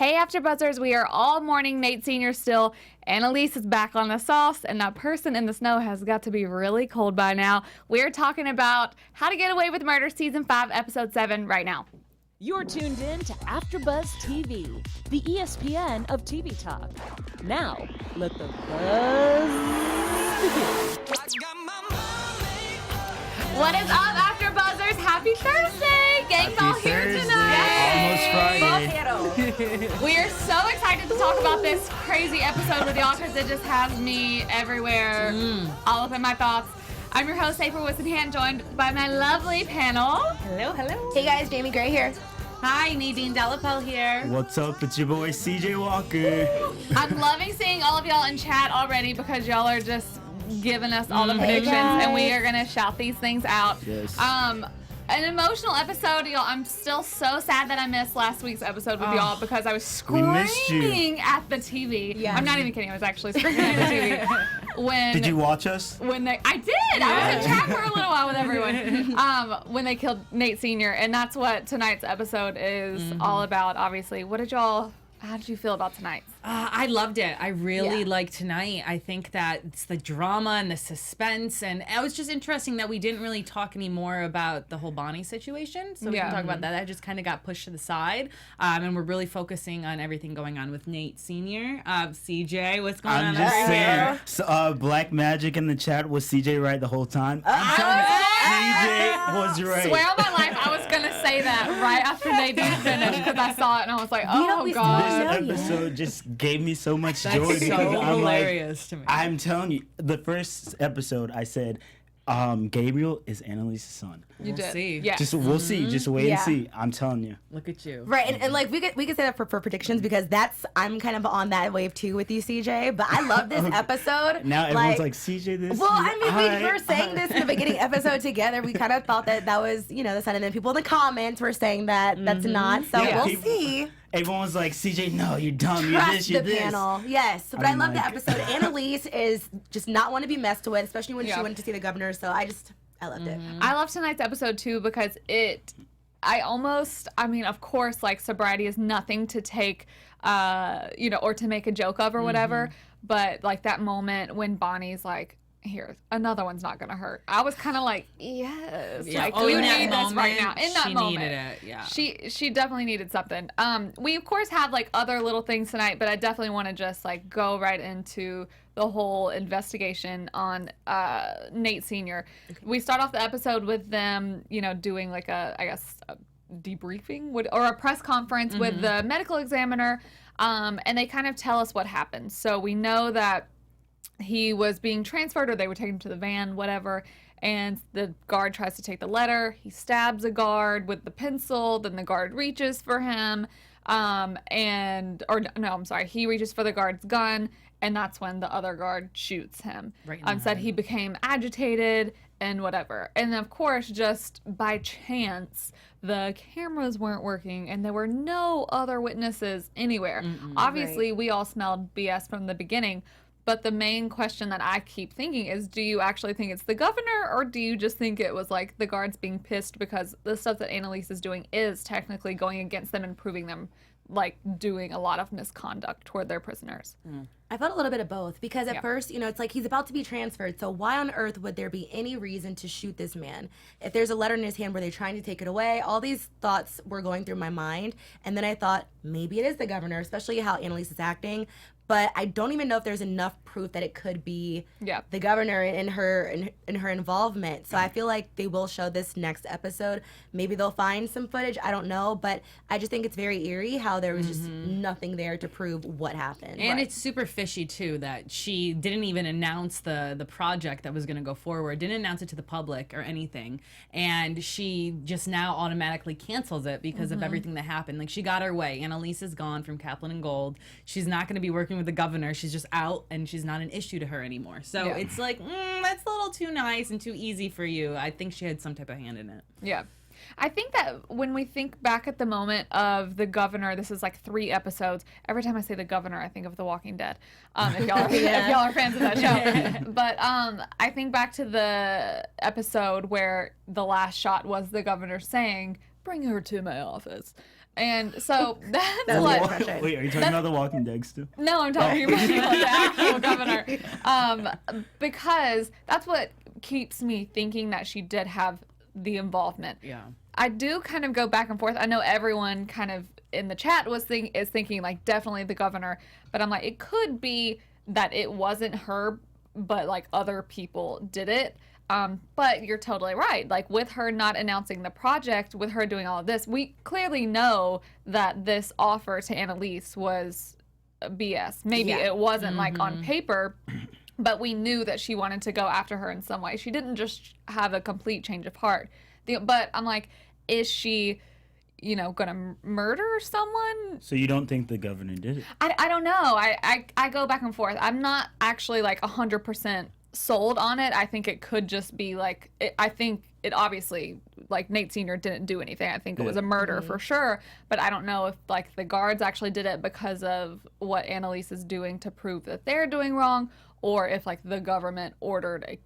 Hey, AfterBuzzers, we are all mourning Nate Sr. still. Annalise is back on the sauce, and that person in the snow has got to be really cold by now. We're talking about How to Get Away with Murder Season 5, Episode 7 right now. You're tuned in to AfterBuzz TV, the ESPN of TV talk. Now, let the buzz begin. What is up, AfterBuzzers? Happy Thursday! Gang's all here tonight. Almost Friday. We are so excited to talk about this crazy episode with y'all because it just has me everywhere, all up in my thoughts. I'm your host, April Whisenhant, joined by my lovely panel. Hello, hello. Hey guys, Jaimi Gray here. Hi, Nadine Dellapelle here. What's up? It's your boy CJ Walker. I'm loving seeing all of y'all in chat already because y'all are just giving us all the predictions, and we are gonna shout these things out. Yes. An emotional episode, y'all. I'm still so sad that I missed last week's episode with y'all because I was screaming at the TV. Yeah. I'm not even kidding. I was actually screaming at the TV. When Did you watch us? I did. I was in chat for a little while with everyone. When they killed Nate Sr. And that's what tonight's episode is all about, obviously. How did you feel about tonight? I loved it. I really liked tonight. I think that it's the drama and the suspense, and it was just interesting that we didn't really talk anymore about the whole Bonnie situation. So we can talk about that. That just kind of got pushed to the side, and we're really focusing on everything going on with Nate Sr. CJ, what's going on? I'm just saying. So, Black Magic in the chat, was CJ right the whole time? I'm telling you, CJ was right. Swear on my life, I was gonna say that right after they did finish because I saw it and I was like, oh god. This episode just gave me so much joy That's because so I'm hilarious to me. I'm telling you, the first episode I said, Gabriel is Annalise's son. You did. See. Yeah. We'll see. Just wait and see. I'm telling you. Look at you. Right, and like we could say that for predictions because I'm kind of on that wave too with you, CJ. But I love this episode. Now everyone's like CJ this. Well, I mean, we were saying this in the beginning episode together. We kind of thought that was, the son, and then people in the comments were saying that that's not. So we'll see. Everyone was like, CJ, no, you're dumb. You're Trust this, you're the this. panel. Yes, but I love the episode. Annalise is just not want to be messed with, especially when she went to see the governor. So I loved it. I love tonight's episode too because of course, like sobriety is nothing to take, or to make a joke of or whatever. But like that moment when Bonnie's like, here, another one's not gonna hurt. I was kind of like, yes, like you need this right now. In that moment, she needed it. Yeah, she definitely needed something. We of course have like other little things tonight, but I definitely want to just like go right into the whole investigation on Nate Sr. We start off the episode with them, doing like a debriefing or a press conference with the medical examiner, and they kind of tell us what happened. So we know that he was being transferred or they were taking him to the van, whatever, and the guard tries to take the letter. He stabs a guard with the pencil, then the guard reaches for him, he reaches for the guard's gun, and that's when the other guard shoots him. Right. Said he became agitated and whatever. And of course, just by chance, the cameras weren't working and there were no other witnesses anywhere. Obviously, we all smelled BS from the beginning. But the main question that I keep thinking is, do you actually think it's the governor, or do you just think it was like the guards being pissed because the stuff that Annalise is doing is technically going against them and proving them like doing a lot of misconduct toward their prisoners? I felt a little bit of both because at first, it's like he's about to be transferred. So why on earth would there be any reason to shoot this man? If there's a letter in his hand, were they trying to take it away? All these thoughts were going through my mind. And then I thought, maybe it is the governor, especially how Annalise is acting. But I don't even know if there's enough proof that it could be the governor in her involvement. So I feel like they will show this next episode. Maybe they'll find some footage. I don't know. But I just think it's very eerie how there was just nothing there to prove what happened. And it's super fishy, too, that she didn't even announce the project that was going to go forward, didn't announce it to the public or anything. And she just now automatically cancels it because of everything that happened. Like, she got her way. Annalise is gone from Kaplan and Gold. She's not going to be working with the governor. She's just out, and she's not an issue to her anymore. So it's like, that's a little too nice and too easy for you. I think she had some type of hand in it. Yeah. I think that when we think back at the moment of the governor, this is like 3 episodes. Every time I say the governor, I think of The Walking Dead. If y'all are fans of that show. But I think back to the episode where the last shot was the governor saying, "Bring her to my office." And so that's That's what. very frustrating. Wait, are you talking about The Walking Dead still? No, I'm talking about the actual governor. Because that's what keeps me thinking that she did have the involvement. Yeah. I do kind of go back and forth. I know everyone kind of in the chat is thinking like definitely the governor, but I'm like, it could be that it wasn't her, but like other people did it. But you're totally right. Like with her not announcing the project, with her doing all of this, we clearly know that this offer to Annalise was BS. Maybe it wasn't like on paper, but we knew that she wanted to go after her in some way. She didn't just have a complete change of heart. But I'm like, is she, gonna murder someone? So you don't think the governor did it? I don't know. I go back and forth. I'm not actually like 100% sold on it. I think it could just be like, I think it obviously, like Nate Sr. didn't do anything. I think it was a murder for sure. But I don't know if like the guards actually did it because of what Annalise is doing to prove that they're doing wrong, or if like the governor ordered a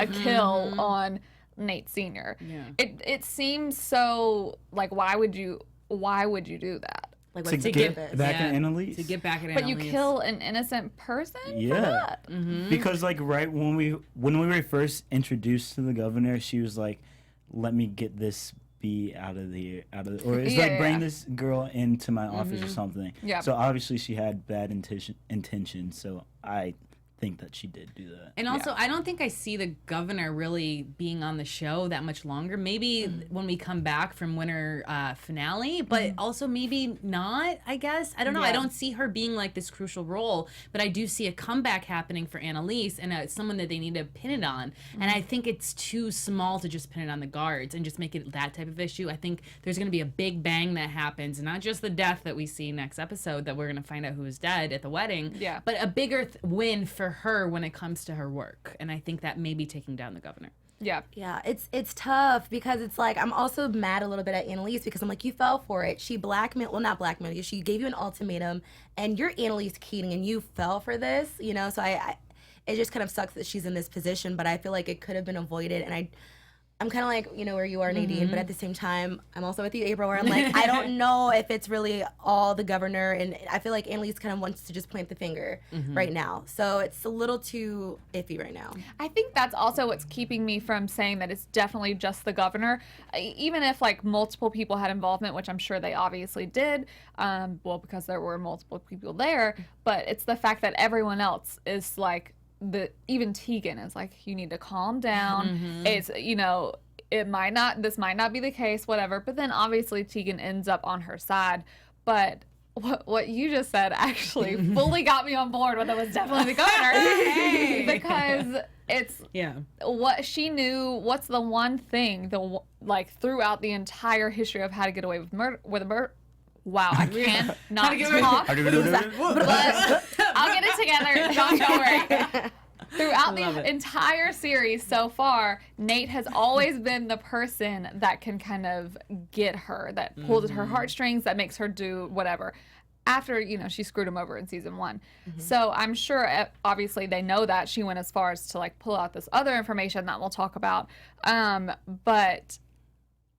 kill on Nate Sr. Yeah. It seems so like why would you do that? Like To what's the get purpose? back at Annalise? To get back at But Annalise. you kill an innocent person for Yeah. that? Because like right when we were first introduced to the governor, she was like, "Let me get this bee out of or it's like bring this girl into my office or something." Yeah. So obviously she had bad intentions. So I think that she did do that. And also, I don't think I see the governor really being on the show that much longer. Maybe when we come back from winter finale, but also maybe not, I guess. I don't know. I don't see her being like this crucial role, but I do see a comeback happening for Annalise and someone that they need to pin it on. And I think it's too small to just pin it on the guards and just make it that type of issue. I think there's going to be a big bang that happens, not just the death that we see next episode that we're going to find out who is dead at the wedding, but a bigger win for her when it comes to her work. And I think that may be taking down the governor. Yeah. Yeah, it's tough because it's like I'm also mad a little bit at Annalise because I'm like, you fell for it. She not blackmailed you. She gave you an ultimatum, and you're Annalise Keating, and you fell for this. So I it just kind of sucks that she's in this position, but I feel like it could have been avoided. And I'm kind of like, where you are, Nadine, but at the same time, I'm also with you, April, where I'm like, I don't know if it's really all the governor, and I feel like Annalise kind of wants to just plant the finger right now. So it's a little too iffy right now. I think that's also what's keeping me from saying that it's definitely just the governor. Even if like multiple people had involvement, which I'm sure they obviously did, because there were multiple people there, but it's the fact that everyone else is like, even Tegan is like, you need to calm down. It's this might not be the case, whatever. But then obviously Tegan ends up on her side. But what you just said actually fully got me on board with it was definitely the governor. Because it's what she knew. What's the one thing throughout the entire history of How to Get Away with Murder. Wow, I can't not talk. But I'll get it together. Don't worry. Throughout the entire series so far, Nate has always been the person that can kind of get her, that pulls at her heartstrings, that makes her do whatever. After, she screwed him over in season 1. So I'm sure, obviously, they know that. She went as far as to, pull out this other information that we'll talk about. But,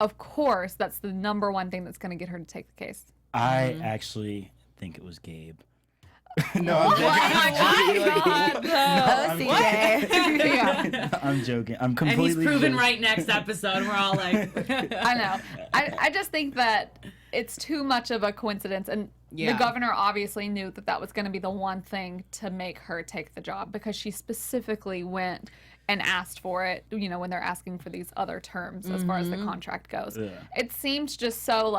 of course, that's the number one thing that's going to get her to take the case. I actually think it was Gabe. I'm joking. I'm completely And he's proven joking. right next episode. We're all like... I know. I just think that it's too much of a coincidence. And the governor obviously knew that was going to be the one thing to make her take the job, because she specifically went and asked for it, when they're asking for these other terms as far as the contract goes. Yeah. It seems just so,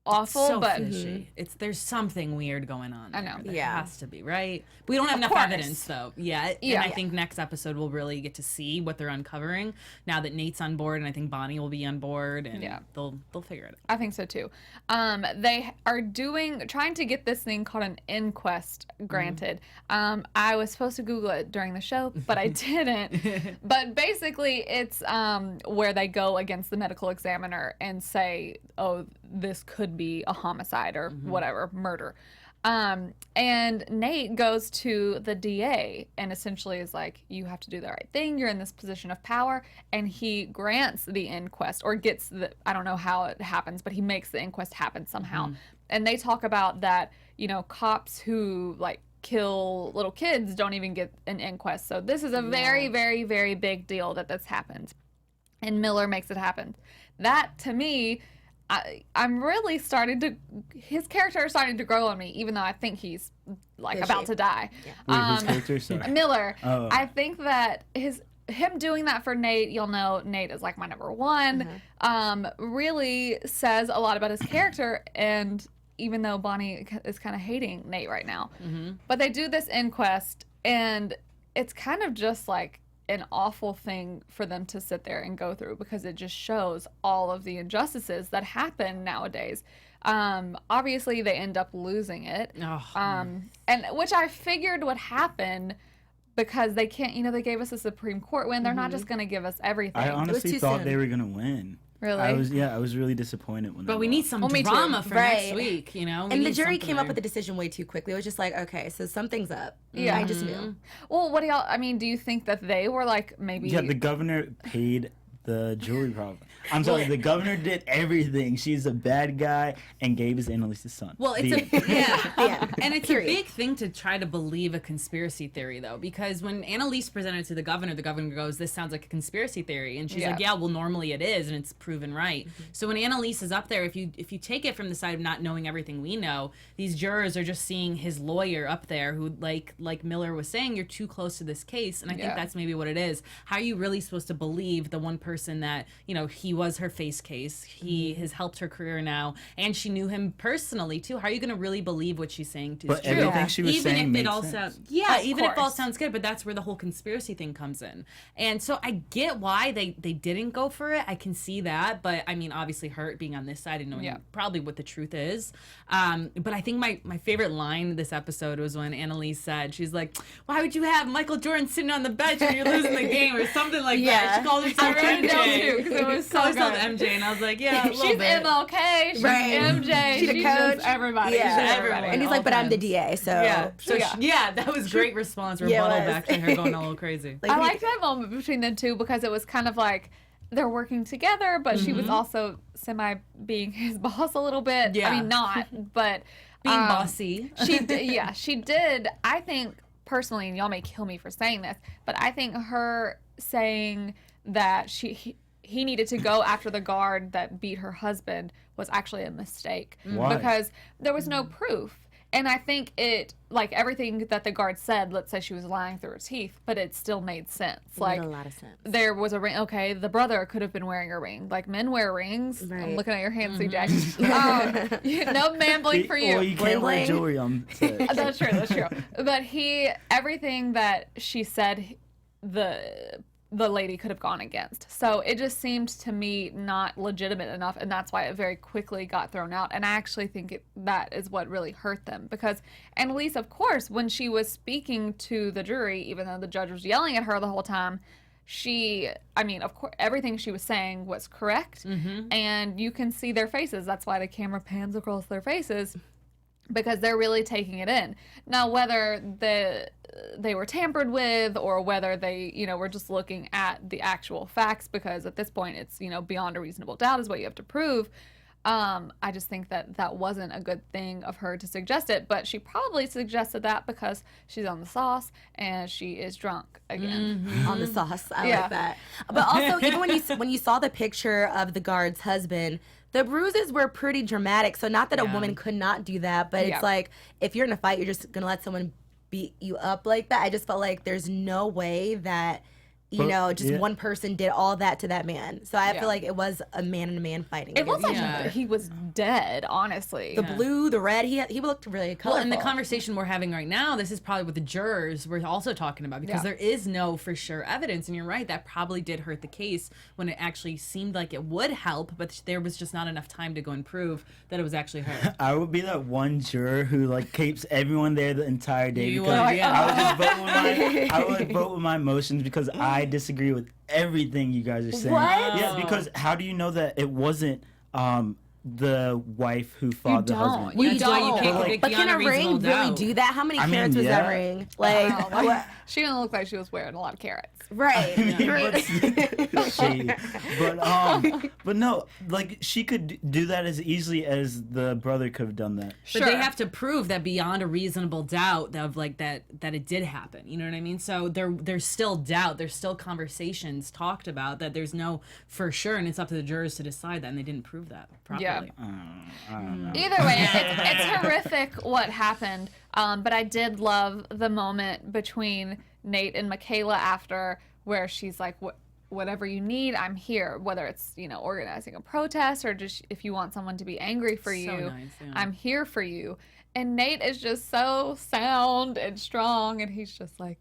awful, so but fishy. There's something weird going on. I know. There Yeah. has to be, right? We don't have enough course. evidence though yet. Yeah. And I think next episode we'll really get to see what they're uncovering now that Nate's on board, and I think Bonnie will be on board, and they'll figure it out. I think so too. They are trying to get this thing called an inquest granted. I was supposed to Google it during the show, but I didn't. But basically, it's where they go against the medical examiner and say, "Oh, this could be a homicide or whatever, murder." And Nate goes to the DA and essentially is like, you have to do the right thing. You're in this position of power. And he grants the inquest, or gets the, I don't know how it happens, but he makes the inquest happen somehow. And they talk about that, you know, cops who like kill little kids don't even get an inquest. So this is a very, very, very big deal that this happened. And Miller makes it happen. That, to me, I'm really starting to, his character is starting to grow on me, even though I think he's like about to die. Wait, his character? Sorry. Miller. Oh. I think that him doing that for Nate, you'll know Nate is like my number one, really says a lot about his character. And even though Bonnie is kind of hating Nate right now, but they do this inquest, and it's kind of just like an awful thing for them to sit there and go through, because it just shows all of the injustices that happen nowadays. Obviously they end up losing it, and which I figured would happen, because they can't, you know, they gave us a Supreme Court win. They're not just going to give us everything. I honestly thought they were going to win. Really? I was really disappointed when. But we need some drama for next week, you know. And the jury came up with a decision way too quickly. It was just like, okay, so something's up. Yeah, I just knew. Well, what do y'all? I mean, do you think that they were like maybe? Yeah, the governor paid the jury probably. I'm sorry, the governor did everything. She's a bad guy and gave his Annalise's son. Well, it's and it's a big thing to try to believe a conspiracy theory, though, because when Annalise presented it to the governor goes, "This sounds like a conspiracy theory," and she's like, "Yeah, well, normally it is, and it's proven right." So when Annalise is up there, if you take it from the side of not knowing everything we know, these jurors are just seeing his lawyer up there, who, like Miller was saying, you're too close to this case, and I think that's maybe what it is. How are you really supposed to believe the one person that, you know, he was her face case, he has helped her career now, and she knew him personally too? How are you going to really believe what she's saying is but true? everything she was Even saying if made it all sense. sounds, Of even if it all course. sounds good, but that's where the whole conspiracy thing comes in. And so I get why they didn't go for it. I can see that, but I mean, obviously her being on this side and knowing probably what the truth is. But I think my favorite line this episode was when Annalise said, she's like, "Why would you have Michael Jordan sitting on the bench when you're losing the game?" or something like that. She called herself I wrote it down MJ. too, because it was so Called herself good. MJ, and I was like, yeah, a little She's bit. MLK, she's Right. MJ, She's a she's coach. just everybody. Yeah. She's Everyone. And he's all like, but I'm the friends. DA, so. That was great response, Yeah, it rebuttal was. back to her going a little crazy. I liked that moment between them two, because it was kind of like they're working together, but she was also semi being his boss a little bit. Yeah. I mean, not, but Being bossy. She did. Yeah, she did. I think personally, and y'all may kill me for saying this, but I think her saying that he needed to go after the guard that beat her husband was actually a mistake. Why? Because there was no proof. And I think it, like everything that the guard said, let's say she was lying through her teeth, but it still made sense. Like, made a lot of sense. there was a ring. Okay, the brother could have been wearing a ring. Like, men wear rings. I'm Right. looking at your hands, CJ. No man bling for you. Well, you can't wear Bling. jewelry on set. That's true. That's true. But everything that she said, the lady could have gone against. So it just seemed to me not legitimate enough, and that's why it very quickly got thrown out. And I actually think that is what really hurt them, because Annalise, of course, when she was speaking to the jury, even though the judge was yelling at her the whole time, of course, everything she was saying was correct, and you can see their faces. That's why the camera pans across their faces, because they're really taking it in. Now, whether they were tampered with, or whether they, were just looking at the actual facts, because at this point it's, beyond a reasonable doubt is what you have to prove. I just think that wasn't a good thing of her to suggest it, but she probably suggested that because she's on the sauce and she is drunk again. On the sauce. I Yeah. like that. But also, even when you saw the picture of the guard's husband, the bruises were pretty dramatic. So not that a woman could not do that, but Yeah. it's like, if you're in a fight, you're just going to let someone beat you up like that. I just felt like there's no way that, one person did all that to that man. So I feel like it was a man and a man fighting. It was like Yeah. he was dead, honestly. the blue, the red, he looked really colorful. Well, in the conversation we're having right now, this is probably what the jurors were also talking about, because there is no for sure evidence. And you're right, that probably did hurt the case when it actually seemed like it would help, but there was just not enough time to go and prove that it was actually her. I would be that one juror who keeps everyone there the entire day, You because would, yeah. I would just vote with my emotions, because I disagree with everything you guys are saying. What? Yeah, because how do you know that it wasn't the wife who fought the husband. We That's why you don't. can't But, convict But can beyond a reasonable ring really doubt. do that? How many I mean, carats was that yeah. ring? Like, what? She didn't look like she was wearing a lot of carrots. Right. Shady. But no, like she could do that as easily as the brother could have done that. But they have to prove that beyond a reasonable doubt of like that it did happen. You know what I mean? So there's still doubt. There's still conversations talked about that there's no for sure, and it's up to the jurors to decide that, and they didn't prove that properly. Yeah. I don't know. Either way, it's horrific what happened. But I did love the moment between Nate and Michaela after, where she's like, whatever you need, I'm here. Whether it's, organizing a protest or just if you want someone to be angry for you, nice, yeah. I'm here for you. And Nate is just so sound and strong, and he's just like,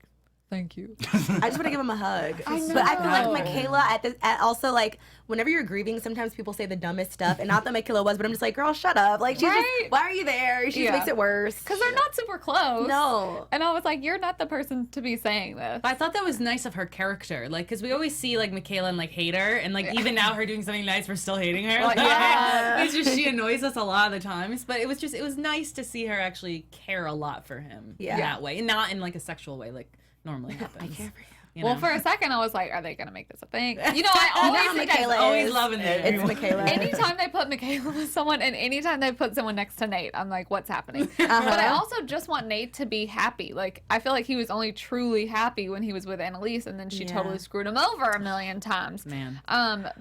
thank you. I just want to give him a hug. I But I feel know. like Michaela, also, like, whenever you're grieving, sometimes people say the dumbest stuff. And not that Michaela was, but I'm just like, girl, shut up. Like, she's Right? just, why are you there? She just makes it worse. Because they're not super close. No. And I was like, you're not the person to be saying this. But I thought that was nice of her character, like, because we always see like Michaela and like hate her, and like even now her doing something nice, we're still hating her. Well, yeah. It's just she annoys us a lot of the times. But it was nice to see her actually care a lot for him that way, and not in like a sexual way, like normally happens. I care for you. You Well, know? for a second, I was like, are they going to make this a thing? I always how think Michaela always is. loving it. It's Michaela. anytime they put Michaela with someone and anytime they put someone next to Nate, I'm like, what's happening? But I also just want Nate to be happy. Like, I feel like he was only truly happy when he was with Annalise, and then she totally screwed him over a million times. Man.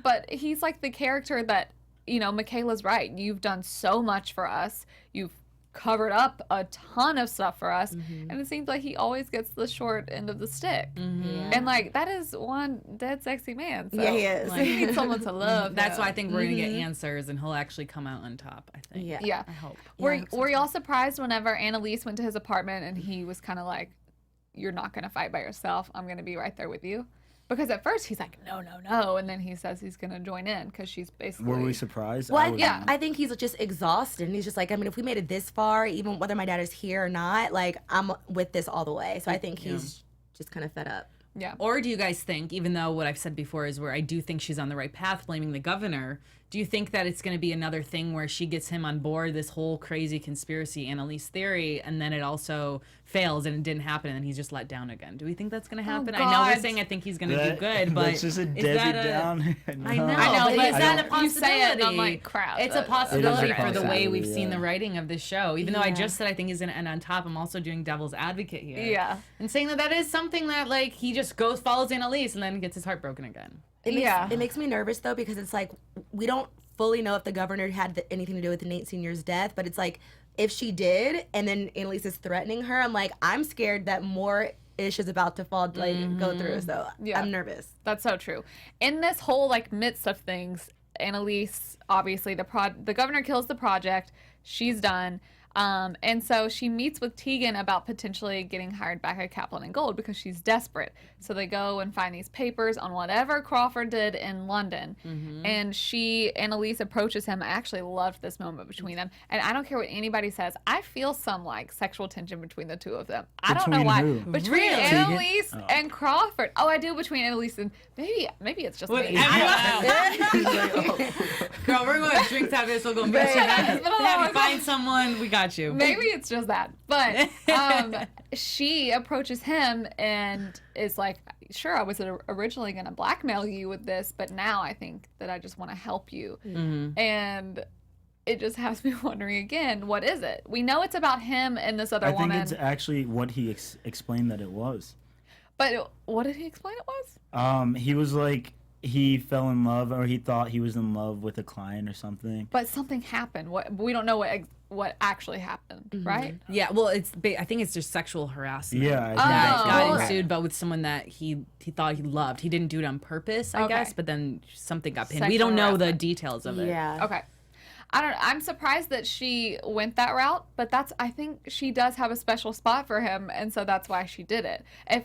But he's like the character that, Michaela's right. You've done so much for us. You've covered up a ton of stuff for us, and it seems like he always gets the short end of the stick. And like, that is one dead sexy man. So, Yeah, he is. Like, he needs someone to love. That's him. why I think we're gonna get answers, and he'll actually come out on top. I think. Yeah. I hope. Were y'all surprised whenever Annalise went to his apartment and he was kind of like, "You're not gonna fight by yourself. I'm gonna be right there with you." Because at first he's like, no, and then he says he's gonna join in because she's basically. Were we surprised? Well, wasn't. I think he's just exhausted, and he's just like, I mean, if we made it this far, even whether my dad is here or not, like, I'm with this all the way. So I think he's just kind of fed up. Yeah. Or do you guys think, even though what I've said before is where I do think she's on the right path, blaming the governor, do you think that it's going to be another thing where she gets him on board this whole crazy conspiracy Annalise theory, and then it also fails and it didn't happen, and then he's just let down again? Do we think that's going to happen? I know God. we're saying I think he's going to do good, but that's just a is Debbie that a- Downer. I know, I know, but but is that a you possibility? say it, and I'm like, crap. It's a It is a possibility for the way we've possibility, seen yeah. the writing of this show. Even though I just said I think he's going to end on top, I'm also doing devil's advocate here. Yeah. And saying that is something that, like, he just follows Annalise and then gets his heart broken again. It makes me nervous, though, because it's like, we don't fully know if the governor had anything to do with Nate Sr.'s death, but it's like, if she did, and then Annalise is threatening her, I'm like, I'm scared that more ish is about to fall, go through, so I'm nervous. That's so true. In this whole like midst of things, Annalise, obviously the governor kills the project. She's done. And so she meets with Tegan about potentially getting hired back at Kaplan and Gold because she's desperate. So they go and find these papers on whatever Crawford did in London. And Annalise approaches him. I actually loved this moment between them. And I don't care what anybody says. I feel some like sexual tension between the two of them. I don't know Between why. who? Between Really? Annalise and Crawford. Oh, I do between Annalise and maybe it's just me. Girl, we're going to drink after this. We'll go bitch Right. have you find someone. We got you. Maybe it's just that. But she approaches him and is like, sure, I was originally going to blackmail you with this, but now I think that I just want to help you. And it just has me wondering again, what is it? We know it's about him and this other I woman. think it's actually what he explained that it was. But what did he explain it was? He was like, he fell in love, or he thought he was in love with a client or something. But something happened. We don't know what actually happened, right? Yeah, well, I think it's just sexual harassment. Yeah, I That think got okay. ensued, but with someone that he thought he loved. He didn't do it on purpose, I Okay. guess, but then something got pinned. We Sexual don't know the harassment. details of it. Yeah. Okay. I'm surprised that she went that route, but I think she does have a special spot for him, and so that's why she did it.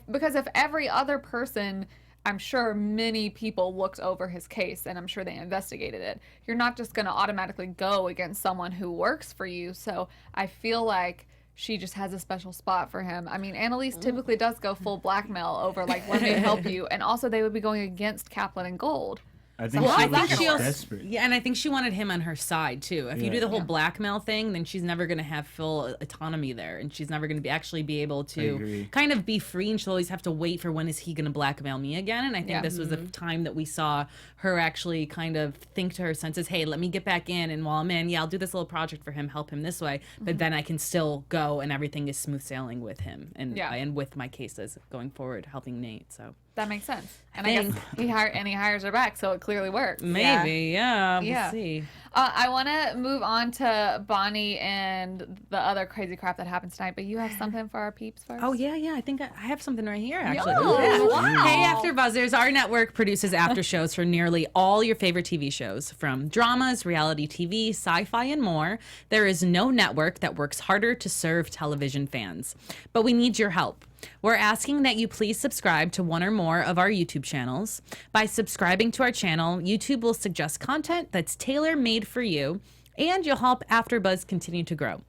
Because if every other person, I'm sure many people looked over his case, and I'm sure they investigated it. You're not just going to automatically go against someone who works for you, so I feel like she just has a special spot for him. I mean, Annalise typically does go full blackmail over, like, let me help you, and also they would be going against Kaplan and Gold. I think So how's she that was gonna just work? desperate. Yeah, and I think she wanted him on her side too. If you do the whole blackmail thing, then she's never going to have full autonomy there, and she's never going to actually be able to agree. kind of be free. And she'll always have to wait for when is he going to blackmail me again. And I think this was the time that we saw her actually kind of think to her senses, hey, let me get back in, and while I'm in, I'll do this little project for him, help him this way, but then I can still go and everything is smooth sailing with him and with my cases going forward, helping Nate. So That makes sense. And I guess he hires her back, so it clearly works. maybe, we'll see. I want to move on to Bonnie and the other crazy crap that happened tonight, but you have something for our peeps first? Oh, yeah. I think I have something right here, actually. Yo, wow. Hey, AfterBuzzers. Our network produces after shows for nearly all your favorite TV shows, from dramas, reality TV, sci-fi, and more. There is no network that works harder to serve television fans. But we need your help. We're asking that you please subscribe to one or more of our YouTube channels. By subscribing to our channel, YouTube will suggest content that's tailor-made for you, and you'll help AfterBuzz continue to grow.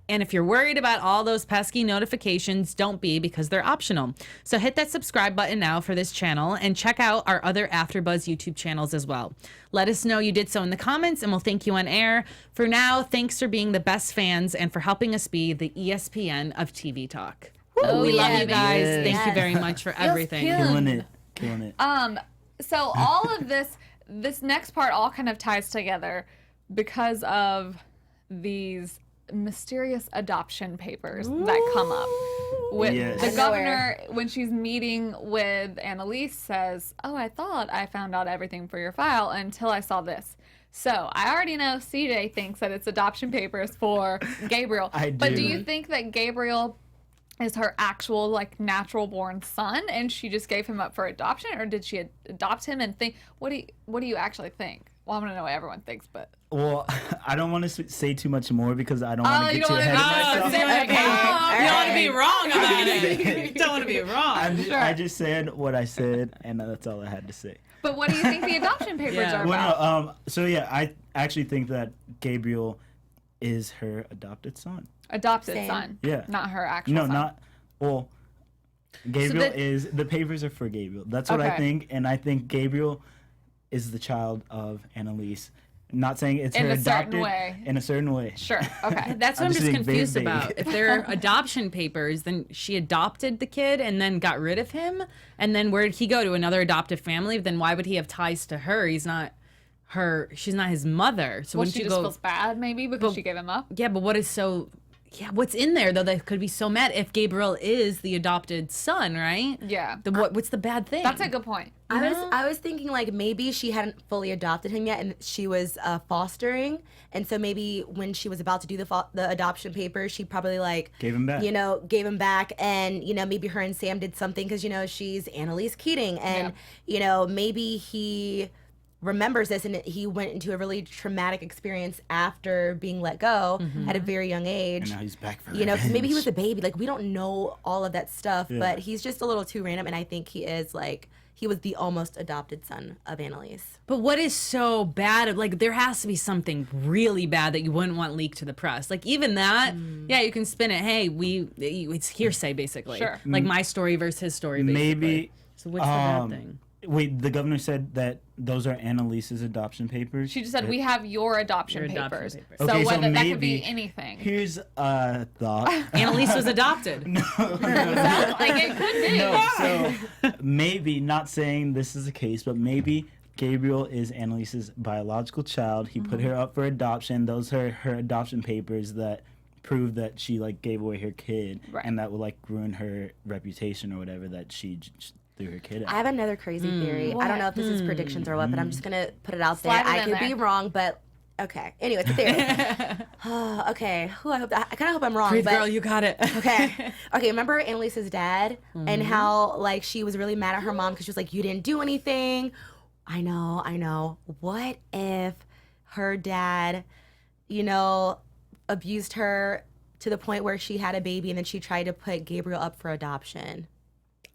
And if you're worried about all those pesky notifications, don't be, because they're optional. So hit that subscribe button now for this channel and check out our other AfterBuzz YouTube channels as well. Let us know you did so in the comments and we'll thank you on air. For now, thanks for being the best fans and for helping us be the ESPN of TV Talk. We love you guys. Yes. Thank you very much for everything. cute. Killing it. So all of this next part all kind of ties together because of these mysterious adoption papers that come up. With Yes. the governor, when she's meeting with Annalise, says, "Oh, I thought I found out everything for your file until I saw this." So I already know CJ thinks that it's adoption papers for Gabriel. I But do do. you think that Gabriel is her actual, like, natural born son and she just gave him up for adoption, or did she adopt him and think? What do you actually think? Well, I'm gonna know what everyone thinks, but Well, I don't want to say too much more because I don't want to you get too don't ahead of wanna myself. be specific. You don't want to be wrong about it. You don't want to be wrong. I just said what I said, and that's all I had to say. But what do you think the adoption papers Yeah. are about? Well, no, so yeah, I actually think that Gabriel is her adopted son. Adopted Same. son. Yeah. Not her actual No, son. not. Well, Gabriel that- is the papers are for Gabriel. That's what I Okay. think, and I think Gabriel is the child of Annalise. Not saying it's In her a certain adopted way. in a certain way. Sure. Okay. That's what I'm I'm just just being confused vague. about. If they're adoption papers, then she adopted the kid and then got rid of him. And then where did he go, to another adoptive family? Then why would he have ties to her? He's not her. She's not his mother. So Well, wouldn't she you just go? feels bad, maybe, because she gave him up. Yeah, but what is so? Yeah, what's in there though that could be so mad if Gabriel is the adopted son, right? Yeah. What's the bad thing? That's a good point. I was thinking, like, maybe she hadn't fully adopted him yet, and she was fostering, and so maybe when she was about to do the adoption papers, she probably, like, Gave him back. gave him back, and maybe her and Sam did something because she's Annalise Keating, and maybe he remembers this and he went into a really traumatic experience after being let go at a very young age. And now he's back for Because maybe he revenge. was a baby. Like, we don't know all of that stuff, Yeah. but he's just a little too random, and I think he is, like, he was the almost adopted son of Annalise. But what is so bad? Like, there has to be something really bad that you wouldn't want leaked to the press. Like, even that, yeah, you can spin it. Hey, it's hearsay, basically. Sure. Like, my story versus his story, basically. Maybe. So what's the bad thing? Wait, the governor said that those are Annalise's adoption papers. She just said, "We have your adoption Your adoption papers." papers. So Okay, so whether that could be maybe- anything. Here's a thought. Annalise was adopted. Sounds like it could be. No, so maybe, not saying this is the case, but maybe Gabriel is Annalise's biological child. He put her up for adoption. Those are her adoption papers that prove that she, like, gave away her kid, Right. and that will, like, ruin her reputation or whatever, that she threw her kid out. I have another crazy theory. I don't know if this is predictions or what, but I'm just going to put it out Slide there. it I in could there. be wrong, but okay. Anyway, it's a theory. Okay. I kind of hope I'm wrong. Breathe, but girl, you got it. Okay. Remember Annalise's dad and how, like, she was really mad at her mom because she was like, "You didn't do anything." I know. What if her dad, abused her to the point where she had a baby and then she tried to put Gabriel up for adoption?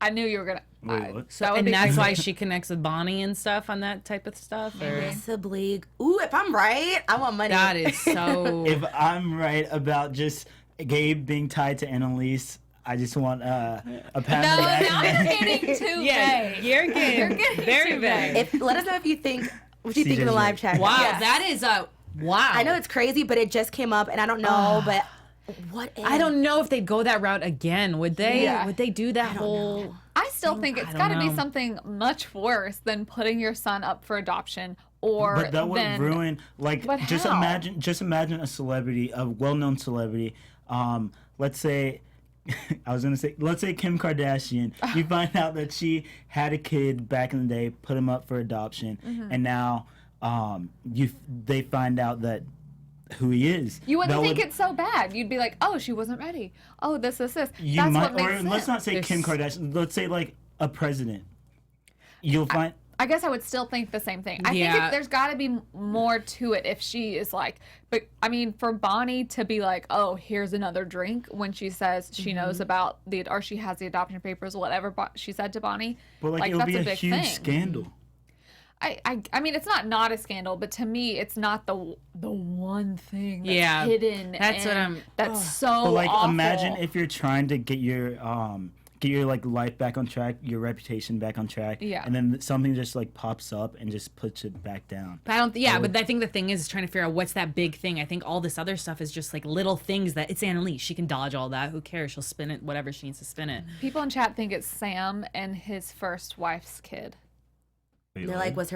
I knew you were gonna. Wait, what? That would And be that's crazy. why she connects with Bonnie and stuff on that type of stuff? Or? Possibly. Ooh, if I'm right, I want money. That is so... If I'm right about just Gabe being tied to Annalise, I just want a pat No, on the back. now you're getting too vague. You're getting very vague. Let us know if you think what you think in the CJ's live right. chat. Wow, Yes. that is a wow. I know it's crazy, but it just came up, and I don't know, but what if? I don't know if they'd go that route again. Would they? Yeah. Would they do that whole? I still think it's I don't got to be know. something much worse than putting your son up for adoption or But that would then, ruin. Like, But just how? imagine a celebrity, a well-known celebrity. Let's say, let's say Kim Kardashian. You find out that she had a kid back in the day, put him up for adoption, Mm-hmm. and now they find out that who he is. You wouldn't That think would- it's so bad. You'd be like, oh, she wasn't ready. Oh, this. You That's might, what makes or sense. let's not say There's- Kim Kardashian. Let's say like a president. You'll find. I guess I would still think the same thing. I think Yeah. there's got to be more to it if she is like, but I mean, for Bonnie to be like, oh, here's another drink when she says she knows about or she has the adoption papers, whatever she said to Bonnie. But like, it'll that's be a big huge thing. scandal. I mean, it's not a scandal, but to me, it's not the one thing that's Yeah, hidden. that's what and I'm- That's so But like, awful. imagine if you're trying to get your like life back on track, your reputation back on track, Yeah. and then something just like pops up and just puts it back down. But I don't. Yeah, but I think the thing is trying to figure out what's that big thing. I think all this other stuff is just like little things that it's Annalise. She can dodge all that. Who cares? She'll spin it, whatever she needs to spin it. People in chat think it's Sam and his first wife's kid. They're like, was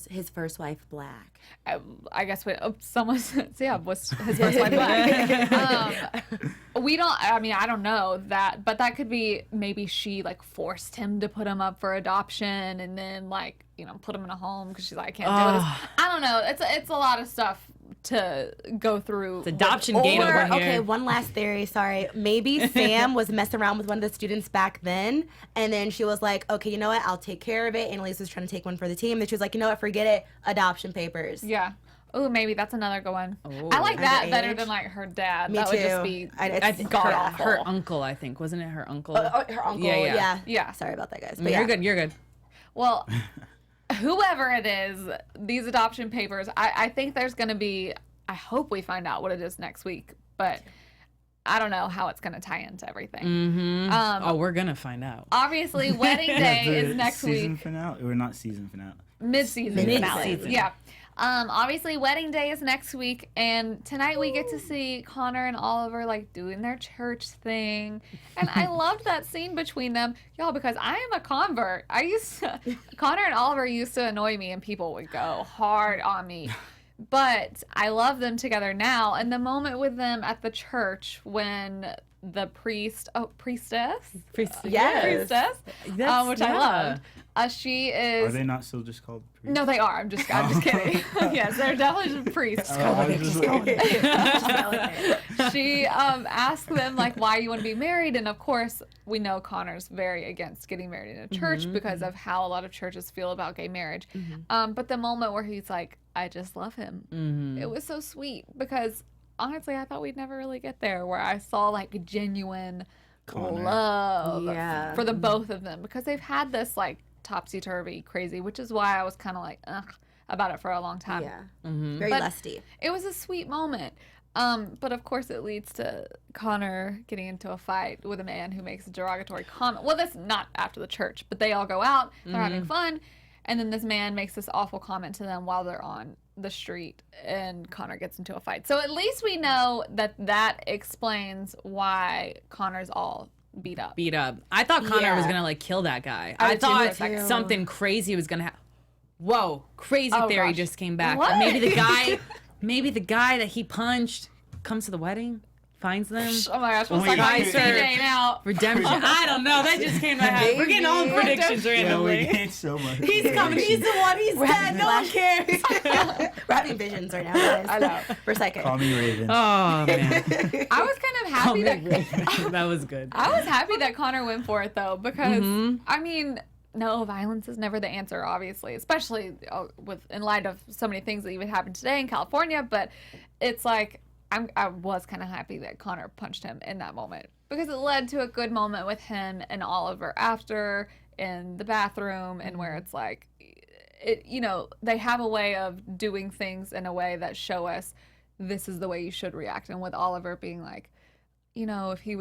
his first wife black? I guess someone said, yeah, was his first wife black? We don't. I mean, I don't know that, but that could be maybe she like forced him to put him up for adoption, and then like put him in a home because she's like, I can't do this. I don't know. It's a lot of stuff to go through. It's adoption gate over Or, here. okay, one last theory, sorry. Maybe Sam was messing around with one of the students back then, and then she was like, okay, you know what, I'll take care of it. Annalise was trying to take one for the team. Then she was like, you know what, forget it, adoption papers. Yeah. Oh, maybe that's another good one. I like that better than like her dad. Me that too. would just be. I think god her, awful. her uncle. I think wasn't it her uncle? Her uncle, Yeah. Yeah. Sorry about that, guys. No, But you're good. You're good. Well, whoever it is, these adoption papers, I think there's going to be, I hope we find out what it is next week, but I don't know how it's going to tie into everything. Mm-hmm. We're gonna find out. Obviously, wedding day The is next season week. finale, or not season finale. Mid-season Mid-season. finale. Yeah. Obviously, wedding day is next week, and tonight we get to see Connor and Oliver like doing their church thing, and I loved that scene between them, y'all, because I am a convert. Connor and Oliver used to annoy me, and people would go hard on me, but I love them together now. And the moment with them at the church when the priestess, Yes. which I loved. She is. Are they not still just called priests? No, they are. I'm just kidding. Yes, they're definitely just priests. I was just like- She asked them like why you want to be married, and of course we know Connor's very against getting married in a church because of how a lot of churches feel about gay marriage. But the moment where he's like, I just love him, it was so sweet because honestly I thought we'd never really get there where I saw like genuine Connor. love Yeah. for the both of them, because they've had this like topsy-turvy crazy, which is why I was kind of like ugh about it for a long time. Yeah. Very But- lusty. It was a sweet moment. But of course it leads to Connor getting into a fight with a man who makes a derogatory comment. Well, that's not after the church, but they all go out, they're having fun, and then this man makes this awful comment to them while they're on the street, and Connor gets into a fight. So at least we know that explains why Connor's all beat up. Beat up. I thought Connor Yeah. was gonna like kill that guy. I I did too for a thought second. something crazy was gonna happen. Whoa, crazy Oh, theory gosh. just came back. What? That maybe the guy that he punched comes to the wedding, finds them. Oh my gosh, we'll Oh talk my about God. CJ now. Redemption. I don't know. That just came to my head. We're getting all Maybe. predictions Yeah, we randomly. gained so much. He's coming. He's the one. He's dead. No one cares. We're having visions right now, guys. I know. For a second. Call me Raven. Oh man, I was kind of happy that that was good. I was happy that Connor went for it though, because I mean, no, violence is never the answer, obviously, especially in light of so many things that even happened today in California. But it's like I was kind of happy that Connor punched him in that moment, because it led to a good moment with him and Oliver after in the bathroom, and where it's like, they have a way of doing things in a way that show us this is the way you should react. And with Oliver being like, you know, if he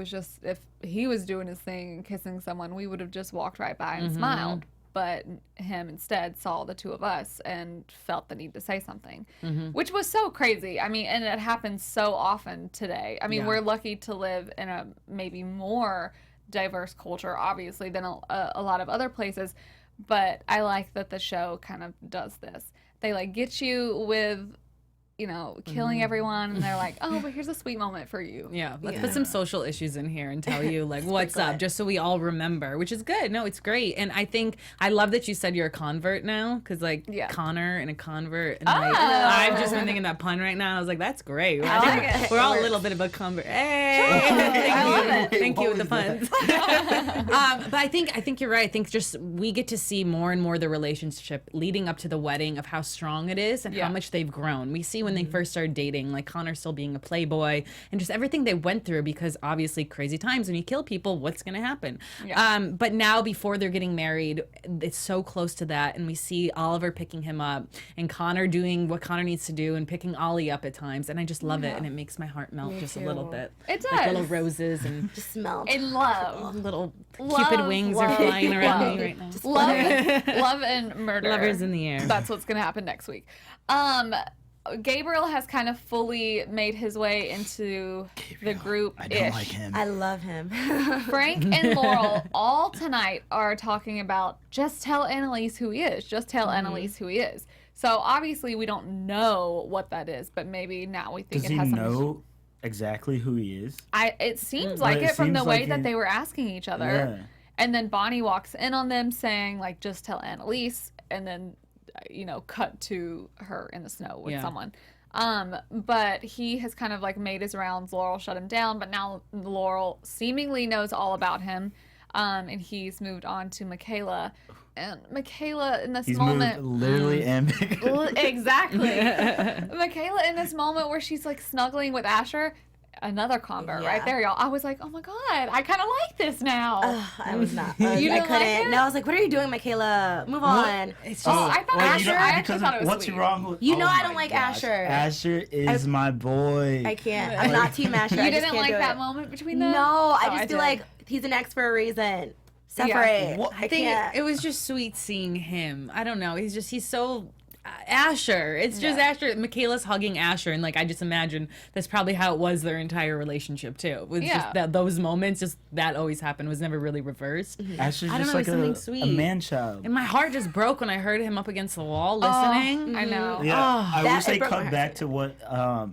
was doing his thing and kissing someone, we would have just walked right by and smiled. But him instead saw the two of us and felt the need to say something, which was so crazy. I mean, and it happens so often today. I mean, we're lucky to live in a maybe more diverse culture, obviously, than a lot of other places. But I like that the show kind of does this. They like get you with, you know, killing everyone, and they're like, oh, but here's a sweet moment for you. Yeah, let's put some social issues in here and tell you like what's up, just so we all remember, which is good. No, it's great. And I love that you said you're a convert now, because like Connor and a convert, and like, I've just been thinking that pun right now. I was like, that's great. I like it. We're all a little bit of a convert. Hey, I love it. Thank you with the puns. But I think you're right. I think just we get to see more and more the relationship leading up to the wedding, of how strong it is and how much they've grown. We see when they first started dating, like Connor still being a playboy, and just everything they went through, because obviously crazy times, when you kill people, what's going to happen? But now, before they're getting married, it's so close to that, and we see Oliver picking him up and Connor doing what Connor needs to do and picking Ollie up at times, and I just love it, and it makes my heart melt just a little bit. It does. Like little roses and Just smell. In love. little Cupid wings are flying around me right now. Love and murder. Lovers in the air. That's what's going to happen next week. Gabriel has kind of fully made his way into the group. I don't like him. I love him. Frank and Laurel all tonight are talking about, just tell Annalise who he is. Just tell Annalise who he is. So obviously we don't know what that is, but maybe now we think Does it he has something. know exactly who he is? It seems like But it it from the seems way like that they were asking each other. Yeah. And then Bonnie walks in on them saying, like, just tell Annalise, and then, you know, cut to her in the snow with someone. But he has kind of like made his rounds. Laurel shut him down, but now Laurel seemingly knows all about him. And he's moved on to Michaela. And Michaela in this moment. Moved literally and Exactly. Michaela in this moment where she's like snuggling with Asher. Another convert right there, y'all. I was like, oh my God, I kind of like this now. I was not. You I didn't couldn't. like it? No, I was like, what are you doing, Michaela? Move on. It's Oh, just, I thought Wait, Asher. I actually thought it was what's sweet. wrong with You know I my don't like gosh. Asher. Asher is my boy. I can't. I'm not Team Asher. You I just didn't can't like do that it. moment between them? No, I Oh, just feel did. like he's an ex for a reason. Separate. What? I think can't. it was just sweet seeing him. I don't know. He's so Asher. It's just Asher. Michaela's hugging Asher, and like I just imagine that's probably how it was their entire relationship too. With just those moments, just that always happened. Was never really reversed. Asher's I don't just know, like something a sweet. man child. And my heart just broke when I heard him up against the wall listening. I know. Yeah, I That- wish they it broke my cut heart back too. to what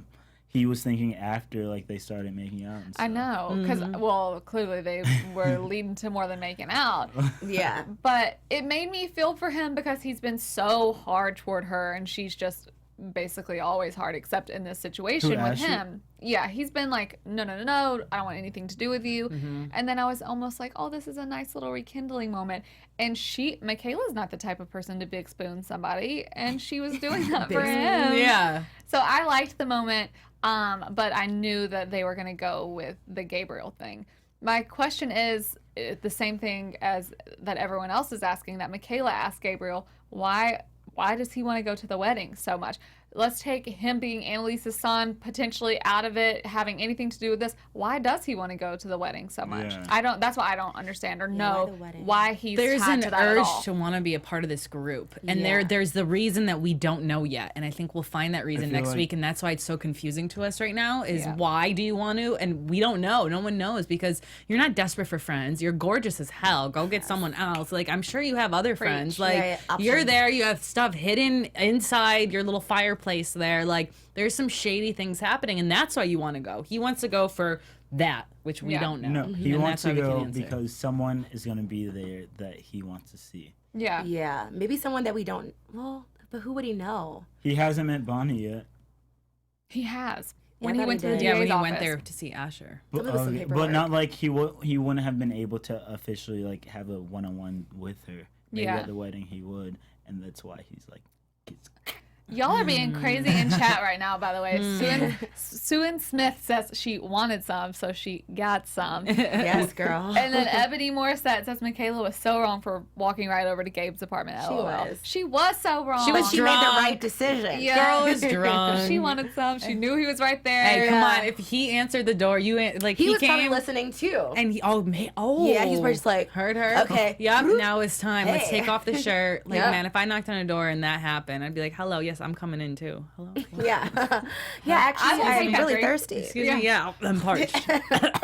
he was thinking after like they started making out. And I stuff. know, because well, clearly they were leading to more than making out. Yeah. But it made me feel for him because he's been so hard toward her, and she's just basically always hard, except in this situation with Asher? him. Yeah, he's been like, no, I don't want anything to do with you. And then I was almost like, oh, this is a nice little rekindling moment. And Michaela's not the type of person to big spoon somebody, and she was doing that for him. Yeah. So I liked the moment, but I knew that they were going to go with the Gabriel thing. My question is the same thing as that everyone else is asking, that Michaela asked Gabriel, why does he want to go to the wedding so much? Let's take him being Annalise's son potentially out of it, having anything to do with this. Why does he want to go to the wedding so much? Yeah. That's why I don't understand or why know the wedding? why he's There's tied an to that at all. urge to want to be a part of this group, and Yeah. there's the reason that we don't know yet, and I think we'll find that reason feel next like- week, and that's why it's so confusing to us right now. Is Yeah. why do you want to? And we don't know. No one knows, because you're not desperate for friends. You're gorgeous as hell. Go get someone else. Like, I'm sure you have other friends. Like, Yeah, you're options. there. You have stuff hidden inside your little fireplace there. Like, there's some shady things happening, and that's why you want to go. He wants to go for that, which we Yeah. don't know. No, he And wants that's to why we go can't answer. because someone is going to be there that he wants to see. Yeah. Yeah. Maybe someone that we don't. Well, but who would he know? He hasn't met Bonnie yet. He has. Yeah, When I he thought went he to the did. Yeah, DA's when he office. went there to see Asher. But, Some of some but paperwork. not like he wouldn't have been able to officially like have a one-on-one with her. Maybe Yeah. at the wedding he would, and that's why he's like. Y'all are being crazy in chat right now, by the way. Suan Smith says she wanted some, so she got some. Yes, girl. And then Ebony Morissette says Michaela was so wrong for walking right over to Gabe's apartment. She LOL. was. She was so wrong. She made the drunk. right decision. Yeah. Girl was drunk. She wanted some. She knew he was right there. Hey, come on! If he answered the door, he was probably came listening too. and he Yeah, he's probably just like, heard her. okay. Yep. Now it's time. Let's Hey. take off the shirt. Like, Yep. man, if I knocked on a door and that happened, I'd be like, "Hello, yes, I'm coming in too. Hello." Yeah. Yeah, actually, I I'm think really I'm thirsty. Excuse me. Yeah, I'm parched.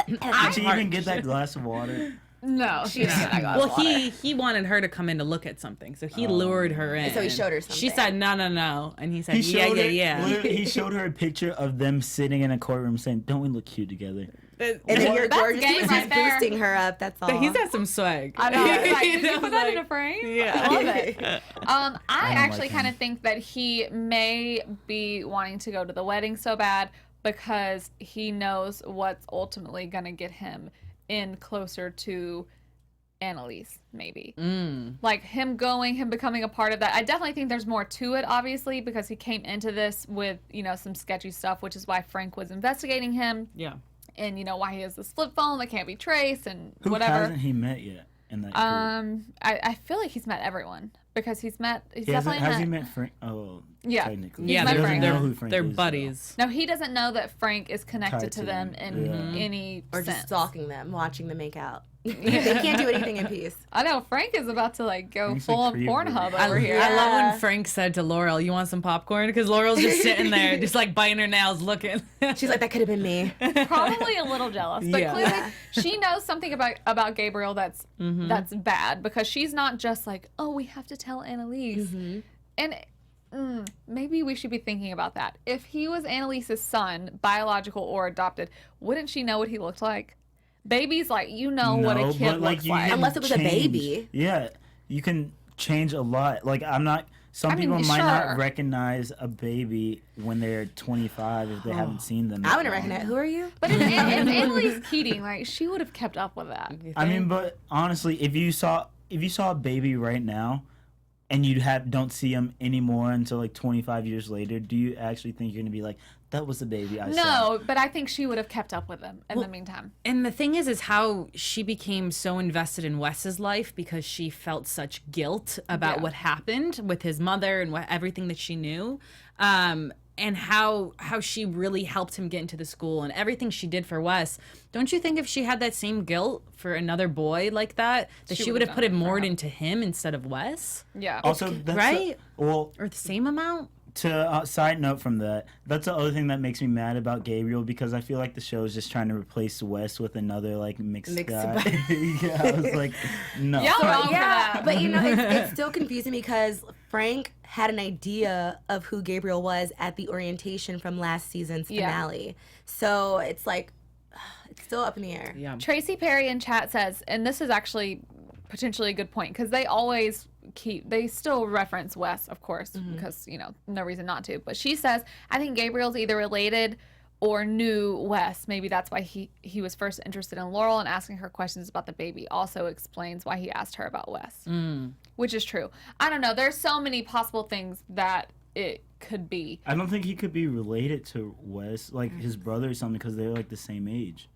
Did she even get that glass of water? No, she didn't get that glass Well, of water. he wanted her to come in to look at something, so he lured her in. So he showed her She something. said, "No," and he said, He "Yeah, showed her, yeah." literally, he showed her a picture of them sitting in a courtroom saying, "Don't we look cute together?" And then you're That's gorgeous. game He was right just there. boosting her up. That's all. He's got some swag. I know. It's like, did you I put was that in a like, frame? yeah. I love it. I don't actually like kind him. of think that he may be wanting to go to the wedding so bad because he knows what's ultimately going to get him in closer to Annalise, maybe. Like him becoming a part of that. I definitely think there's more to it, obviously, because he came into this with, some sketchy stuff, which is why Frank was investigating him. Yeah. And, why he has this flip phone that can't be traced and Who whatever. hasn't he met yet in that group? I feel like he's met everyone because he's definitely Has he met Frank? Oh, Yeah. technically. He's Yeah, met he doesn't Frank. know who Frank they're is, though. buddies. No, he doesn't know that Frank is connected Tied to to them them. in Yeah. any Or just sense. stalking them, watching them make out. They can't do anything in peace. I know Frank is about to go Frank's full a on creep, Pornhub really. over here. I love when Frank said to Laurel, "You want some popcorn?" Because Laurel's just sitting there, just biting her nails, looking. She's like, that could have been me. Probably a little jealous, but Yeah. clearly she knows something about Gabriel that's bad because she's not just like, oh, we have to tell Annalise, and maybe we should be thinking about that. If he was Annalise's son, biological or adopted, wouldn't she know what he looked like? Babies, what a No, kid but, looks you like. can Unless it was a change. baby. Yeah, you can change a lot. Some people might sure. not recognize a baby when they're 25 if they haven't seen them. I wouldn't recognize. Who are you? But if Annalise Keating, she would have kept up with that. I mean, but honestly, if you saw a baby right now, and you don't see him anymore until 25 years later, do you actually think you're gonna be like, that was the baby I saw? No, but I think she would have kept up with him in the meantime. And the thing is how she became so invested in Wes's life because she felt such guilt about what happened with his mother and everything that she knew. And how she really helped him get into the school and everything she did for Wes. Don't you think if she had that same guilt for another boy like that she would have put it more into him instead of Wes? Yeah. Also, that's right? Well, Or the same amount? to side note from that's the other thing that makes me mad about Gabriel, because I feel like the show is just trying to replace Wes with another mixed guy. Yeah, I was like, no. Y'all wrong for that. But it's still confusing because Frank had an idea of who Gabriel was at the orientation from last season's finale. So it's it's still up in the air. Yeah. Tracy Perry in chat says, and this is actually potentially a good point because they still reference Wes, of course, because no reason not to. But she says, I think Gabriel's either related or knew Wes. Maybe that's why he was first interested in Laurel, and asking her questions about the baby also explains why he asked her about Wes, which is true. I don't know. There's so many possible things that it could be. I don't think he could be related to Wes, his brother or something, because they're the same age.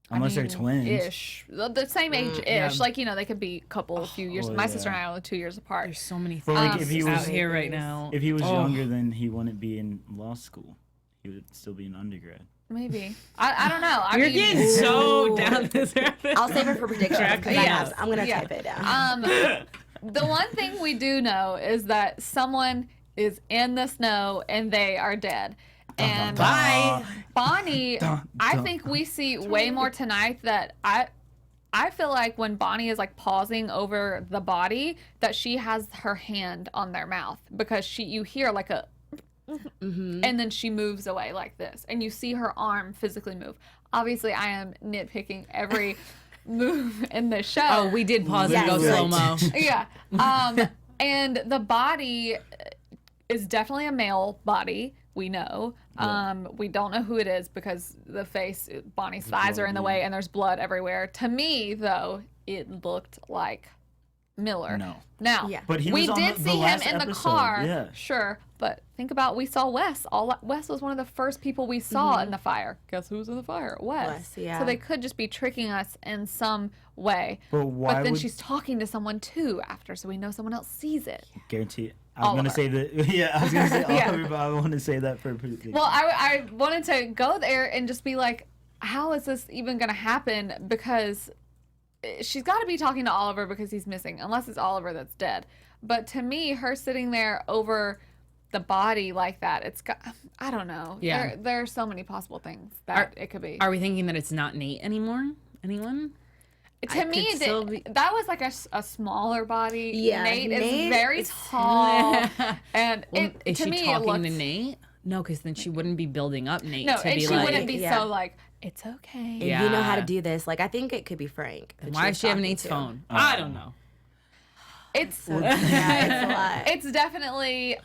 Unless they're twins. Ish. The same age-ish. Yeah. They could be a few years. My sister and I are only 2 years apart. There's so many But, things if he was out here right now. If he was younger, then he wouldn't be in law school. He would still be an undergrad. Maybe. I don't know. You're getting so down this rabbit. I'll save it for predictions because I'm going to type it down. The one thing we do know is that someone is in the snow and they are dead. And Bonnie, I think we see way more tonight that I feel like when Bonnie is pausing over the body, that she has her hand on their mouth because you hear a and then she moves away like this and you see her arm physically move. Obviously, I am nitpicking every move in the show. Oh, we did pause and go slow-mo. Yeah. And the body is definitely a male body. We know. We don't know who it is because the face, Bonnie's thighs are in the way and there's blood everywhere. To me, though, it looked like Miller. No. Now, Yeah. But he we was on did the see him last in the episode, car, yeah. sure. But think about, we saw Wes. Wes was one of the first people we saw in the fire. Guess who's in the fire? Wes. Wes, yeah. So they could just be tricking us in some way. But why then would she's talking to someone too after, so we know someone else sees it. guarantee? I was gonna say that. Yeah, I was gonna say Oliver, but I want to say that for. Well, I wanted to go there and just be like, how is this even going to happen? Because she's got to be talking to Oliver because he's missing, unless it's Oliver that's dead. But to me, her sitting there over the body like that, it's got, I don't know. Yeah. There are so many possible things that it could be. Are we thinking that it's not Nate anymore? Anyone? To me, could still be- that was like a smaller body. Yeah, Nate Nate is very is- tall. And Is to she me, talking it looks, to Nate? No, because then she wouldn't be building up Nate No, to and be she like, wouldn't be Yeah. so like, it's okay. And Yeah. you know how to do this. Like, I think it could be Frank. that why was does she have talking Nate's to. phone? I don't know. It's Yeah, it's a lot. it's definitely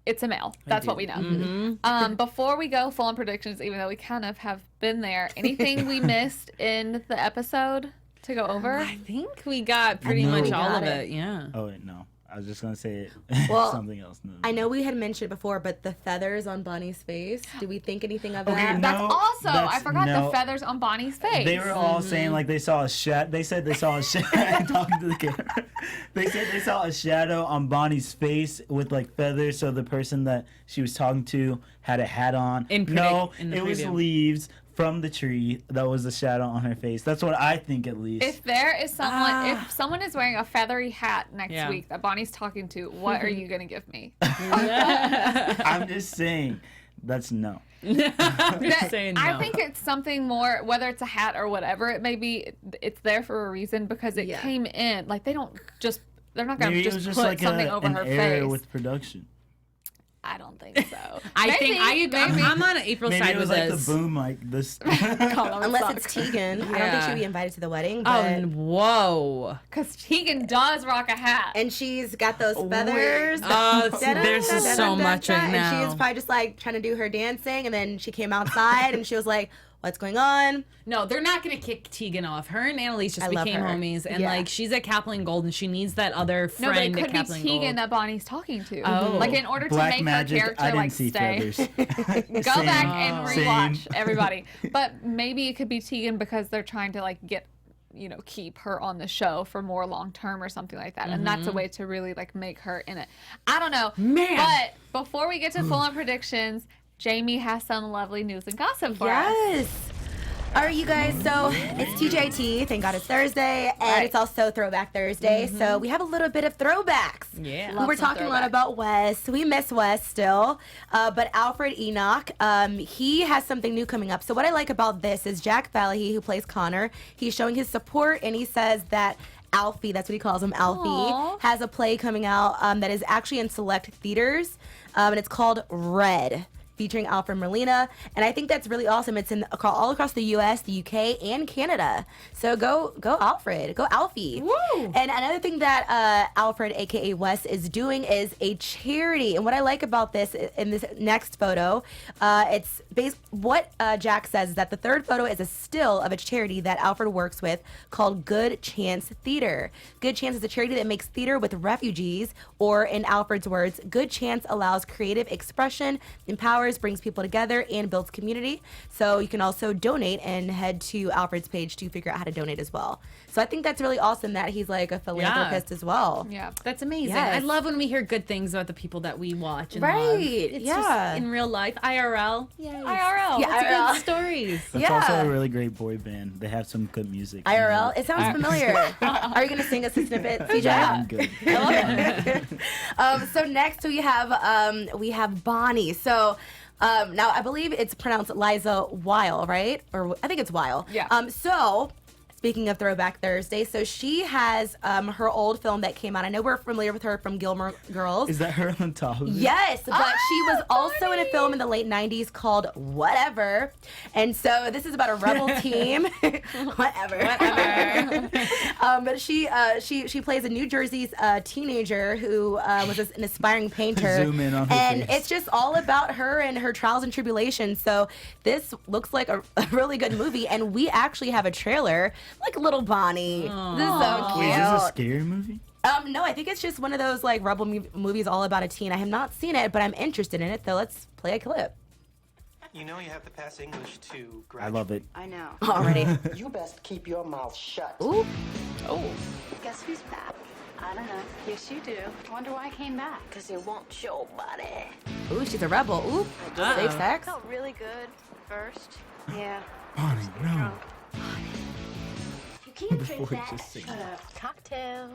it's a male. That's what we know. Mm-hmm. Before we go full on predictions, even though we kind of have been there, anything we missed in the episode to go over? I think we got pretty know. much We all got of it. it. Yeah. Oh wait, no. I was just gonna say Well, something else. No. I know we had mentioned before, but the feathers on Bonnie's face. Do we think anything of Okay, that? no. That's also I that's- forgot no. the feathers on Bonnie's face. They were all saying like they saw a shadow. They said they saw a shadow. Talking to the camera. They said they saw a shadow on Bonnie's face with like feathers. So the person that she was talking to had a hat on. In No, the it was preview. leaves from the tree that was the shadow on her face. That's what I think, at least. If there is someone, if someone is wearing a feathery hat next Yeah. week that Bonnie's talking to, what are you gonna give me? I'm just saying, that's no. That- saying I no. think it's something more, whether it's a hat or whatever it may be, it's there for a reason because it Yeah. came in. Like, they're not going Maybe to it was just just put like something over an her error face. with production. I don't think so. Maybe. Maybe. I'm on April's Maybe side it was with like this. the boom, like this. Unless it's Tegan. I don't think Yeah. she'd be invited to the wedding. Oh, But whoa. Because Tegan does rock a hat. and she's got those feathers. Oh, there's just so much right And now. she was probably just like trying to do her dancing, and then she came outside and she was like, "What's going on?" No, they're not going to kick Tegan off. Her and Annalise just I love became her. homies. And, Yeah. like, she's at Kaplan Gold, and she needs that other No, but friend it at could be Kaplan Tegan Gold. that Bonnie's talking to. Oh. Like, in order to Black make magic. her character, I didn't like, see stay. feathers. Go back and Same. rewatch everybody. But maybe it could be Tegan because they're trying to, like, keep her on the show for more long term or something like that. And that's a way to really, like, make her in it. I don't know. Man. But before we get to full on predictions, Jaimi has some lovely news and gossip for us. Yes. All right, you guys. So it's TJT. Thank God it's Thursday, and it's also Throwback Thursday. So we have a little bit of throwbacks. Yeah. We Love were some talking a lot throwbacks. about Wes. We miss Wes still, but Alfred Enoch, he has something new coming up. So what I like about this is Jack Falahy, who plays Connor. He's showing his support, and he says that Alfie, that's what he calls him, Alfie, Aw. has a play coming out that is actually in select theaters, and it's called Red, featuring Alfred Molina, and I think that's really awesome. It's in all across the U.S., the U.K., and Canada. So go Alfred, go Alfie. Woo! And another thing that Alfred, aka Wes, is doing is a charity. And what I like about this in this next photo, it's what Jack says is that the third photo is a still of a charity that Alfred works with called Good Chance Theater. Good Chance is a charity that makes theater with refugees, or in Alfred's words, Good Chance allows creative expression, empowers, brings people together, and builds community. So you can also donate and head to Alfred's page to figure out how to donate as well. So I think that's really awesome that he's like a philanthropist as well. Yeah. That's amazing. Yes. I love when we hear good things about the people that we watch and Right, love. It's yeah. just in real life, IRL. Yay. IRL. Yeah, Lots of IRL. good stories. That's Yeah. also a really great boy band. They have some good music. IRL, it sounds familiar. Are you going to sing us a snippet, CJ? I'm good. So next we have Bonnie. So now I believe it's pronounced Liza Weil, right? Or I think it's Weil. Yeah. So speaking of Throwback Thursday, so she has her old film that came out. I know we're familiar with her from Gilmore Girls. Is that her on top of it? Yes, but she was also in a funny. film in the late 90s called Whatever. And so this is about a rebel team. Whatever. But she plays a New Jersey's teenager who was an aspiring painter. Zoom in on her And face. it's just all about her and her trials and tribulations. So this looks like a really good movie. And we actually have a trailer like little Bonnie. This is so cute. Wait, is this a scary movie? No, I think it's just one of those like rebel movies all about a teen. I have not seen it, but I'm interested in it. So let's play a clip. You know you have to pass English to I graduate. love it. I know. Already. You best keep your mouth shut. Ooh. Guess who's back? I don't know. Yes, you do. I wonder why I came back. Because it won't show body. Ooh, she's a rebel. Ooh. Safe sex. Felt really good first. Yeah. Bonnie, no. You can't Before drink it that. just sings. Cocktail.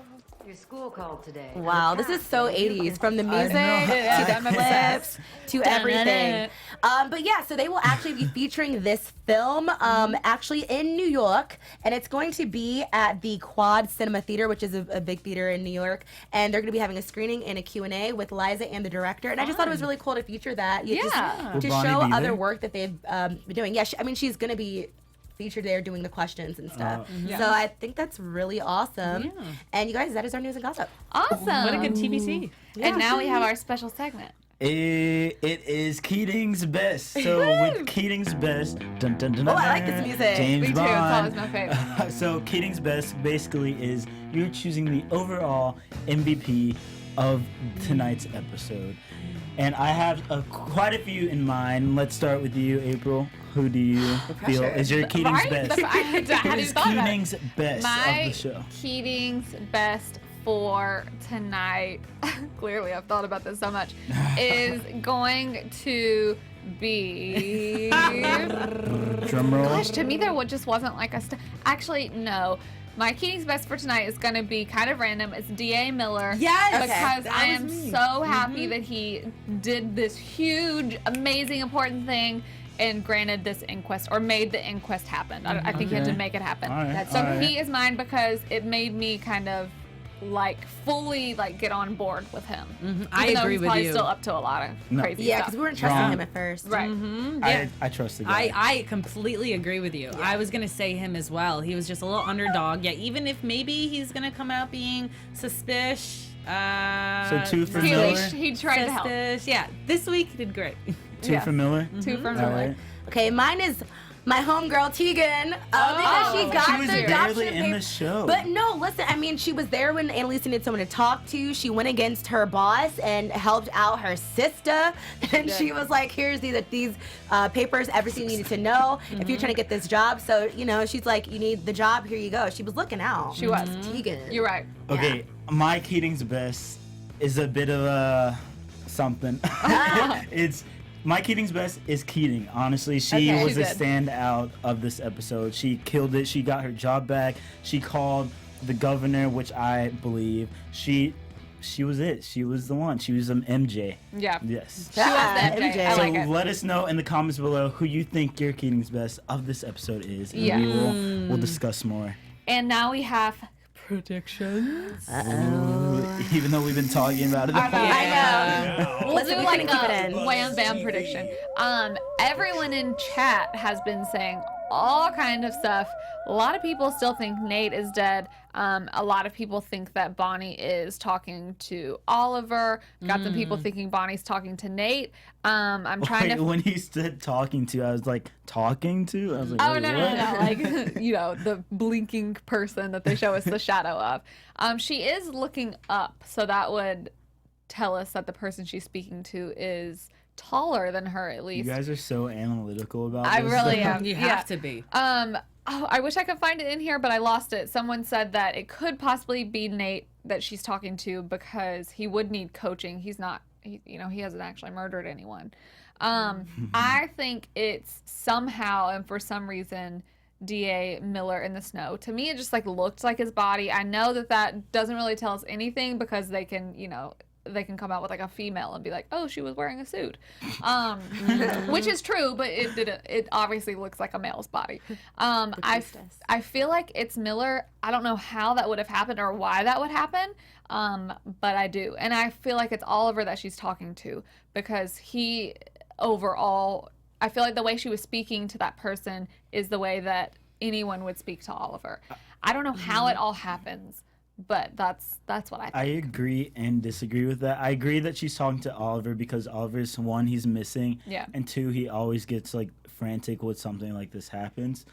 Your school called today. Wow, this is so 80s, from the music know. to the clips to everything. But yeah, so they will actually be featuring this film actually in New York, and it's going to be at the Quad Cinema Theater, which is a big theater in New York, and they're going to be having a screening and a Q&A with Liza and the director, and I just thought it was really cool to feature that. Yeah. Just, Will to Bonnie show be other there? work that they've been doing. Yeah, I mean, she's going to be featured there doing the questions and stuff. So I think that's really awesome. Yeah. And you guys, that is our news and gossip. Awesome. What a good TBC. And now we have our special segment. It is Keating's Best. So with Keating's Best, dun, dun, dun, Oh, dun, I like this music. James Me too. Bond. It's always my favorite. So Keating's Best basically is you're choosing the overall MVP of tonight's episode. And I have quite a few in mind. Let's start with you, April. Who do you feel pressure. is your Keating's Right? Best? I hadn't Who even is thought about it. Keating's Best My of the show? Keating's best for tonight, clearly I've thought about this so much, is going to be... Drum roll. Gosh, to me there just wasn't like a... Actually, no. My Keating's best for tonight is going to be kind of random. It's D.A. Miller. Yes! Okay, Because that I was am me. so happy that he did this huge, amazing, important thing and granted this inquest, or made the inquest happen. I think he had to Okay. make it happen. All right, So all right. he is mine because it made me kind of like fully like get on board with him. I Even though agree he's with probably you. still up to a lot of No. crazy Yeah, stuff. because we weren't trusting Wrong. him at first. Right. Yeah. I trust the guy. I completely agree with you. I was gonna say him as well. He was just a little underdog. Yeah, even if maybe he's gonna come out being suspicious. So two for He, Miller? he tried to help. Suspicious. Yeah, this week he did great. Two Yes. for Miller? Two for All Miller. right. Okay, mine is my homegirl Tegan. Because she got She was the barely adoption in the paper. show. But no, listen, I mean, she was there when Annalise needed someone to talk to. She went against her boss and helped out her sister. And she was like, here's these papers, everything you needed to know if you're trying to get this job. So, you know, she's like, you need the job, here you go. She was looking out. She was. Tegan. You're right. Okay, my Keating's Best is a bit of a something. It's my Keating's Best is Keating. Honestly, she Okay. was She a did. standout of this episode. She killed it. She got her job back. She called the governor, which I believe she was it. She was the one. She was MJ. Yeah. Yes. She was the MJ. MJ. I So like it. let us know in the comments below who you think your Keating's Best of this episode is, and Yeah. we'll discuss more. And now we have Predictions. Even though we've been talking about it. I know. We'll Listen, do we like couldn't keep a it in. wham bam prediction. Everyone in chat has been saying all kind of stuff. A lot of people still think Nate is dead. A lot of people think that Bonnie is talking to Oliver. Got some people thinking Bonnie's talking to Nate. I'm trying Wait, to. when he said talking to, I was like, talking to? I was like, Oh wait, no, what? no, no, like you know, the blinking person that they show us the shadow of. She is looking up, so that would tell us that the person she's speaking to is taller than her at You least. guys are so analytical about I this. really am. You Yeah. have to be. Oh, I wish I could find it in here, but I lost it. Someone said that it could possibly be Nate that she's talking to because he would need coaching. He's not, he hasn't actually murdered anyone. I think it's somehow and for some reason D.A. Miller in the snow. To me, it just like looked like his body. I know that doesn't really tell us anything because they can, they can come out with like a female and be like, oh, she was wearing a suit, which is true, but it obviously looks like a male's body. I feel like it's Miller. I don't know how that would have happened or why that would happen, but I do. And I feel like it's Oliver that she's talking to because he overall, I feel like the way she was speaking to that person is the way that anyone would speak to Oliver. I don't know how it all happens, but that's what I think. I agree and disagree with that. I agree that she's talking to Oliver because Oliver's, one, he's missing. Yeah. And two, he always gets like frantic when something like this happens.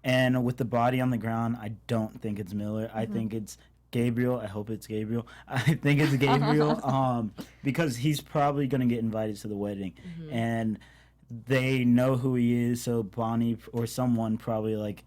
And with the body on the ground, I don't think it's Miller. I think it's Gabriel. I hope it's Gabriel. I think it's Gabriel because he's probably going to get invited to the wedding. And they know who he is, so Bonnie or someone probably, like,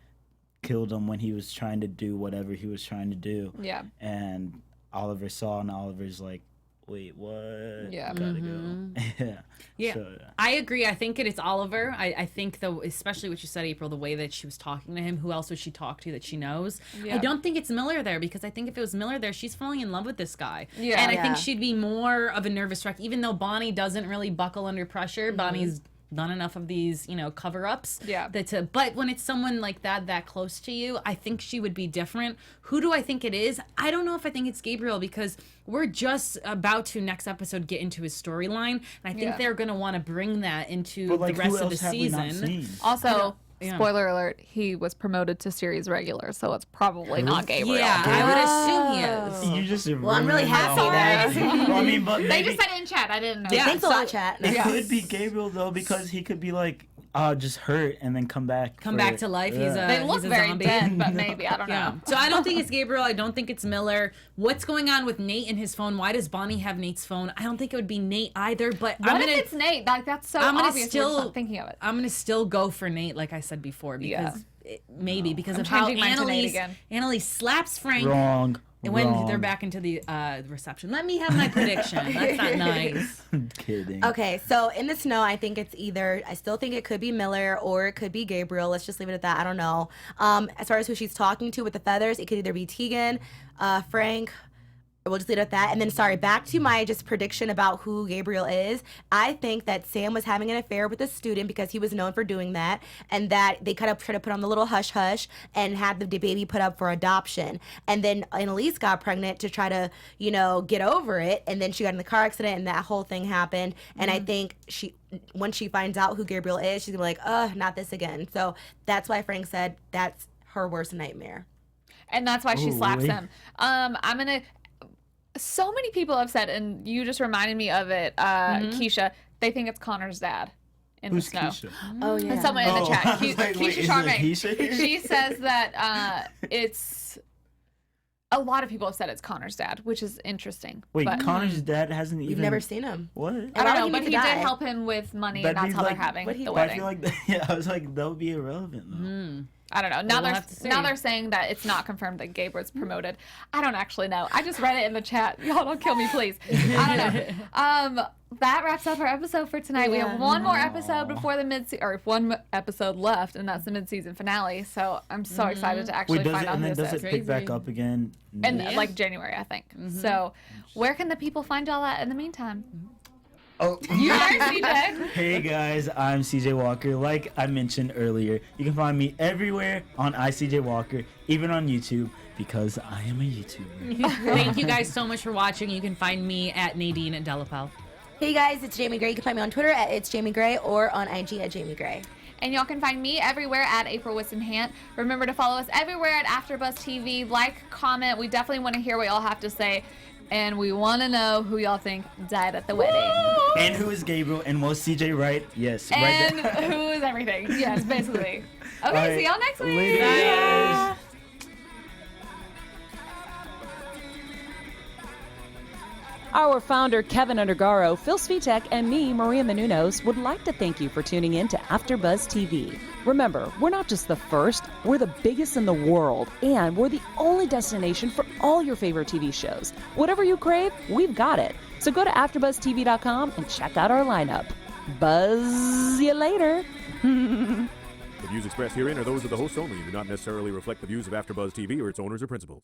killed him when he was trying to do whatever he was trying to do. Yeah. And Oliver saw, and Oliver's like, wait, what? Yeah. Gotta go. Yeah, So, I agree. I think it's Oliver. I think, though, especially what you said, April, the way that she was talking to him, who else would she talk to that she knows? Yeah. I don't think it's Miller there, because I think if it was Miller there, she's falling in love with this guy. Yeah. And I Yeah. think she'd be more of a nervous wreck, even though Bonnie doesn't really buckle under pressure. Bonnie's done enough of these, cover-ups. Yeah. But when it's someone like that close to you, I think she would be different. Who do I think it is? I don't know if I think it's Gabriel, because we're just about to next episode get into his storyline, and I think Yeah. they're gonna want to bring that into but, like, the who rest of else the have we not season. seen? Also, yeah. spoiler alert, he was promoted to series regular, so it's probably not Gabriel. Yeah, I would assume he is. You just Well, I'm really ruined the happy whole- that- Well, I mean, but They maybe just said it in chat. I didn't know. Yeah. Thanks a so- lot, chat. it Yeah. could be Gabriel though, because he could be like just hurt and then come back. Come back to life. He's They look he's a very zombie. dead, but maybe. I don't Yeah. know. So I don't think it's Gabriel. I don't think it's Miller. What's going on with Nate and his phone? Why does Bonnie have Nate's phone? I don't think it would be Nate either. But What I'm if gonna it's Nate? Like, that's so I'm gonna obvious. We're still- just not thinking of it. I'm gonna still go for Nate, like I said before, because because of how changing mine to Nate Annalise again. Annalise slaps Frank. Wrong. And when wrong. they're back into the reception. Let me have my prediction. That's not nice. I'm kidding. Okay, so in the snow, I think it's either, I still think it could be Miller or it could be Gabriel. Let's just leave it at that. I don't know. As far as who she's talking to with the feathers, it could either be Tegan, Frank, or we'll just leave it at that. And then, sorry, back to my just prediction about who Gabriel is. I think that Sam was having an affair with a student because he was known for doing that, and that they kind of tried to put on the little hush hush and had the baby put up for adoption. And then Annalise got pregnant to try to, get over it, and then she got in the car accident, and that whole thing happened. And I think once she finds out who Gabriel is, she's gonna be like, not this again. So that's why Frank said that's her worst nightmare. And that's why she slaps wait. him. I'm gonna. So many people have said, and you just reminded me of it, Keisha. They think it's Connor's dad in Who's the snow. Keisha? Oh, yeah. And someone in the Oh, chat, I was like, wait, Keisha is it Charmaine. Keisha? She says that it's. A lot of people have said it's Connor's dad, which is interesting. Wait, but Connor's dad hasn't even. You've never seen him. What? I Why don't would know, he but need he to did die? help him with money, That'd and that's be how they're like- having what'd he the do? I wedding. feel like I was like that would be irrelevant though. I don't know. Now we'll have to see. now they're saying that it's not confirmed that Gabriel's promoted. I don't actually know. I just read it in the chat. Y'all don't kill me, please. I don't know. That wraps up our episode for tonight. We have one more episode before the one episode left, and that's the mid-season finale. So I'm so excited to actually Wait, does find it out and who then this does is. it pick back up again? And next- like January, I think. So where can the people find y'all at in the meantime? Oh. You there, CJ? Hey guys, I'm CJ Walker. Like I mentioned earlier, you can find me everywhere on ICJ Walker, even on YouTube, because I am a YouTuber. Thank you guys so much for watching. You can find me at Nadine Dellapelle. Hey guys, it's Jaimi Gray. You can find me on Twitter at It's Jaimi Gray or on IG at Jaimi Gray. And y'all can find me everywhere at April Whisenhant. Remember to follow us everywhere at AfterBuzz TV. Like, comment. We definitely want to hear what y'all have to say. And we want to know who y'all think died at the wedding. And who is Gabriel? And was CJ right? Yes, And right there. who is everything. Yes, basically. Okay, All right. see y'all next week. Later, guys. Our founder, Keven Undergaro, Phil Svitek, and me, Maria Menounos, would like to thank you for tuning in to AfterBuzz TV. Remember, we're not just the first, we're the biggest in the world, and we're the only destination for all your favorite TV shows. Whatever you crave, we've got it. So go to AfterBuzzTV.com and check out our lineup. Buzz you later. The views expressed herein are those of the hosts only and do not necessarily reflect the views of AfterBuzz TV or its owners or principals.